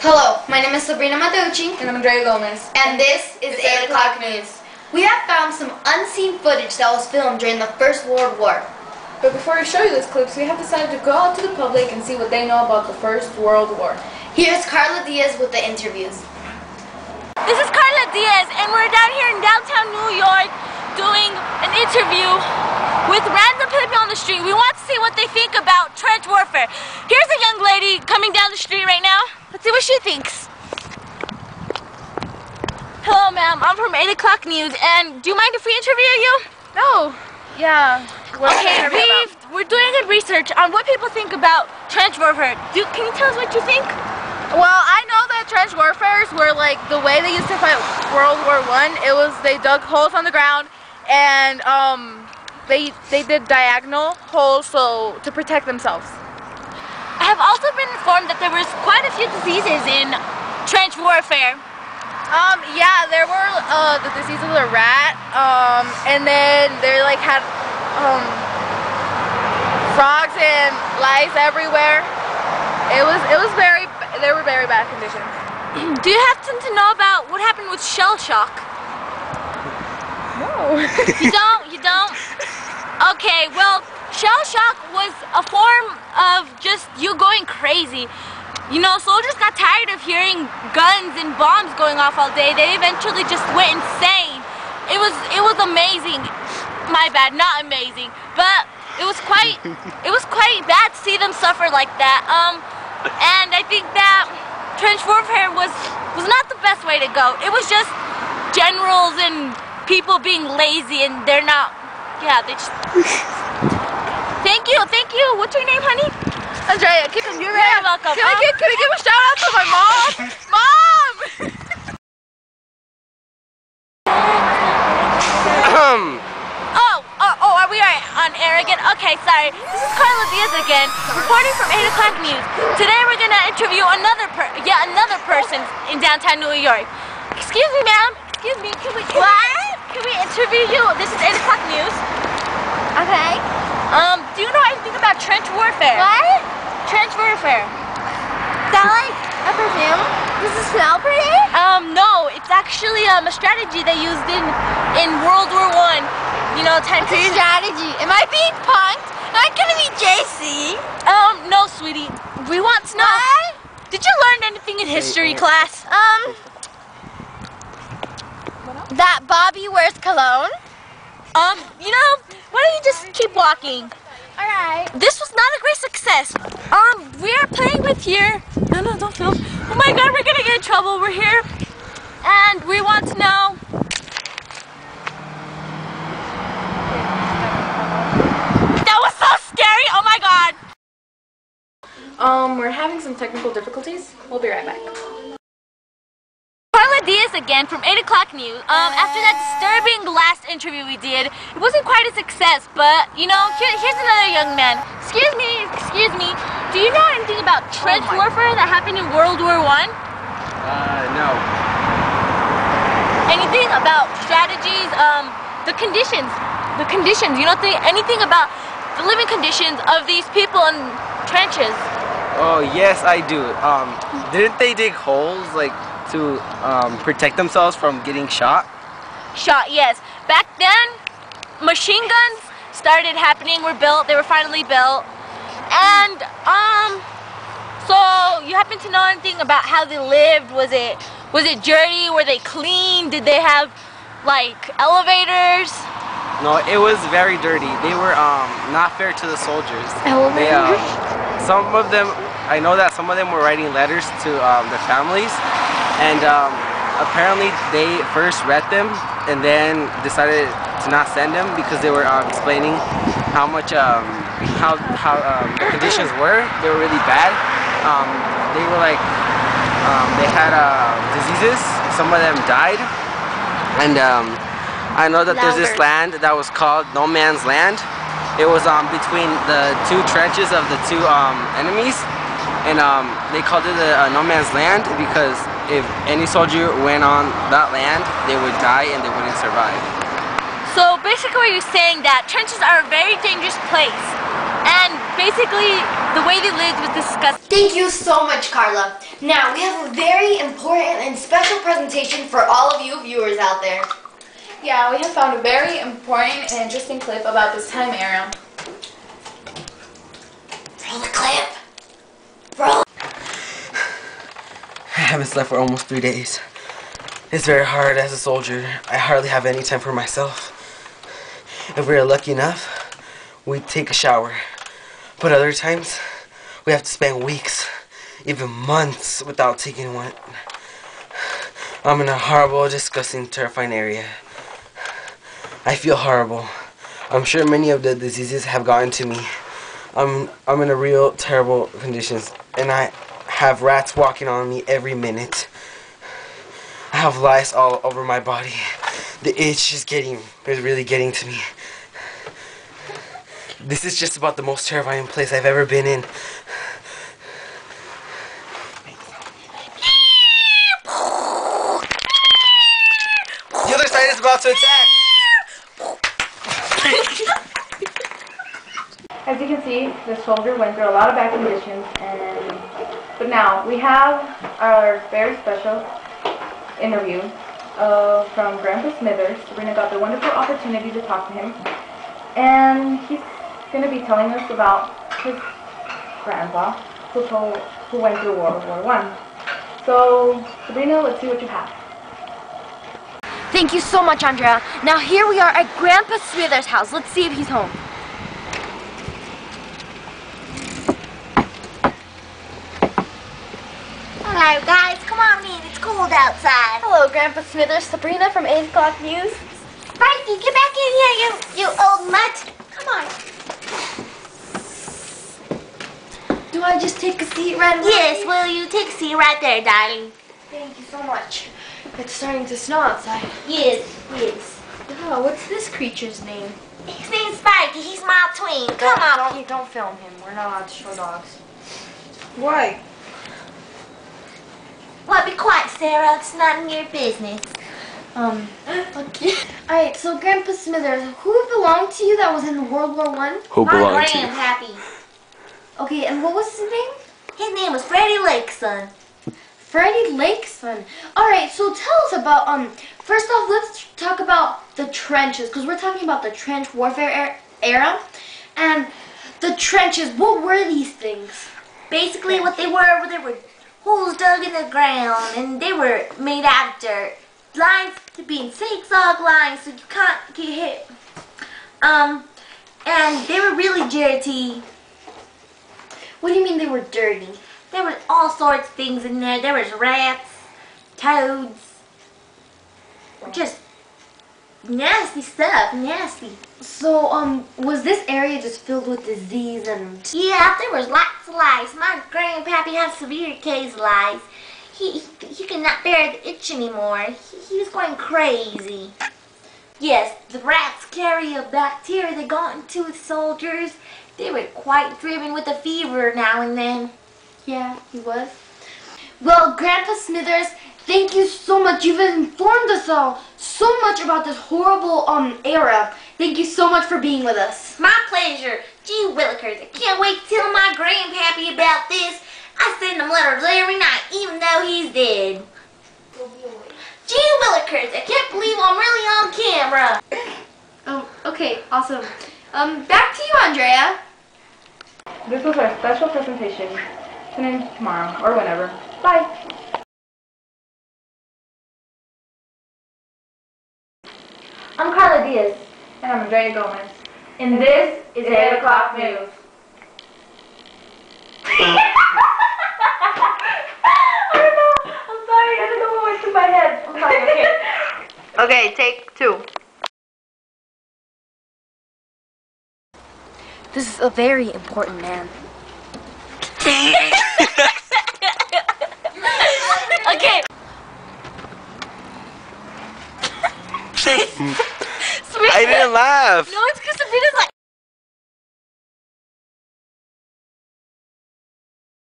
Hello, my name is Sabrina Matucci. And I'm Andrea Gomez. And this is 8 o'clock news. We have found some unseen footage that was filmed during the First World War. But before we show you those clips, we have decided to go out to the public and see what they know about the First World War. Here's Carla Diaz with the interviews. This is Carla Diaz, and we're down here in downtown New York doing an interview with random people on the street. We want to see what they think about trench warfare. Here's a young lady coming down the street right now. Let's see what she thinks. Hello, ma'am. I'm from 8 o'clock news, and do you mind if we interview you? No. Yeah. Okay, we're doing good research on what people think about trench warfare. Can you tell us what you think? Well, I know that trench warfares were like the way they used to fight World War I. It was they dug holes on the ground and they did diagonal holes to protect themselves. I have also been informed that there was quite a few diseases in trench warfare. Yeah, there were the disease of the rat, and then they like had frogs and lice everywhere. They were very bad conditions. Do you happen to know about what happened with shell shock? No. You don't? Okay, well, shell shock was a form of just you going crazy. You know, soldiers got tired of hearing guns and bombs going off all day. They eventually just went insane. It was amazing. My bad, not amazing. But it was quite bad to see them suffer like that. And I think that trench warfare was not the best way to go. It was just generals and people being lazy, and they're not. Yeah, they just. Thank you. What's your name, honey? Andrea, you're very welcome. Can we give a shout out to my mom? Mom! Oh, are we on air again? Okay, sorry. This is Carla Diaz again, reporting from 8 o'clock news. Today we're gonna interview another person in downtown New York. Excuse me, ma'am. Excuse me. Can we interview you? This is 8 o'clock news. Okay. Do you know anything about trench warfare? What? Trench warfare. Is that like a perfume? Does it smell pretty? No, it's actually a strategy they used in World War I. You know, time period. Strategy. Am I being punked? Am I gonna be JC? No, sweetie. We want to know. What? Did you learn anything in history class? That Bobby wears cologne. You know, why don't you just keep walking? Alright. This was not a great success. We are playing with here. No, don't film. Oh my God, we're gonna get in trouble. We're here, and we want to know. That was so scary. Oh my God. We're having some technical difficulties. We'll be right back. Carla Diaz again from 8 o'clock news. After that disturbing last interview we did, it wasn't quite a success, but you know, here's another young man. Excuse me. Do you know anything about trench warfare that happened in World War I? No. Anything about strategies, the conditions, you know, anything about the living conditions of these people in trenches? Oh, yes, I do. Didn't they dig holes, like, to protect themselves from getting shot? Yes. Back then, machine guns started happening, they were finally built. And, so, you happen to know anything about how they lived? Was it dirty? Were they clean? Did they have, like, elevators? No, it was very dirty. They were not fair to the soldiers. Elevators? Some of them, I know that some of them were writing letters to their families, and apparently they first read them and then decided to not send them because they were explaining how much how the conditions were. They were really bad. They were like they had diseases. Some of them died, and I know that there's this land that was called No Man's Land. It was between the two trenches of the two enemies, and they called it No Man's Land because if any soldier went on that land, they would die and they wouldn't survive. So basically you're saying that trenches are a very dangerous place, and basically the way they lived was disgusting. Thank you so much, Carla. Now, we have a very important and special presentation for all of you viewers out there. Yeah, we have found a very important and interesting clip about this time era. Roll the clip. Roll. I haven't slept for almost 3 days. It's very hard as a soldier. I hardly have any time for myself. If we're lucky enough, we take a shower. But other times, we have to spend weeks, even months, without taking one. I'm in a horrible, disgusting, terrifying area. I feel horrible. I'm sure many of the diseases have gotten to me. I'm in a real terrible conditions, and I have rats walking on me every minute. I have lice all over my body. The itch is really getting to me. This is just about the most terrifying place I've ever been in. The other side is about to attack! As you can see, the soldier went through a lot of bad conditions, but now we have our very special interview from Grandpa Smithers. Sabrina got the wonderful opportunity to talk to him, and he's going to be telling us about his grandpa who went through World War I. So, Sabrina, let's see what you have. Thank you so much, Andrea. Now here we are at Grandpa Smithers' house. Let's see if he's home. Hello guys, come on in, it's cold outside. Hello, Grandpa Smithers. Sabrina from 8 O'Clock News. Frankie, get back in here, you old mutt. Come on. Do I just take a seat right away? Yes, will you take a seat right there, darling? Thank you so much. It's starting to snow outside. Yes, yes. Oh, what's this creature's name? His name's Spikey, he's my twin. Come on. Don't film him. We're not allowed to show dogs. Why? Well, be quiet, Sarah, it's not in your business. Okay. Alright, so Grandpa Smithers, who belonged to you that was in World War I? Who My belonged to you? grandpappy. Okay, and what was his name? His name was Freddie Lakeson. Freddie Lakeson. Alright, so tell us about, first off, let's talk about the trenches, because we're talking about the trench warfare era. And the trenches, what were these things? Basically what they were holes dug in the ground, and they were made out of dirt. Lines to be in zigzag lines so you can't get hit. And they were really dirty. What do you mean they were dirty? There was all sorts of things in there. There was rats, toads, just nasty stuff, nasty. So, was this area just filled with disease and... Yeah, there was lots of lice. My grandpappy had severe case of lice. He could not bear the itch anymore. He was going crazy. Yes, the rats carry a bacteria that got into the soldiers. They were quite driven with a fever now and then. Yeah, he was. Well, Grandpa Smithers, thank you so much. You've informed us all so much about this horrible era. Thank you so much for being with us. My pleasure. Gee willikers, I can't wait to tell my grandpappy about this. I send him letters every night, even though he's dead. Gee willikers, I can't believe I'm really on camera. Oh, okay, awesome. Back to you, Andrea. This was our special presentation. Tune in tomorrow or whenever. Bye. I'm Carla Diaz. And I'm Andrea Gomez. And this is 8 O'Clock News. I don't know what went through my head. I'm sorry, okay. Okay, take 2. This is a very important man. Okay. I didn't laugh. No, it's because Sabrina's like.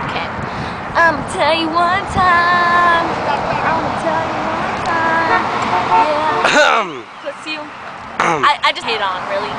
Okay. Tell you one time. I'ma tell you one time. Yeah. Puts you. I just hate on, really.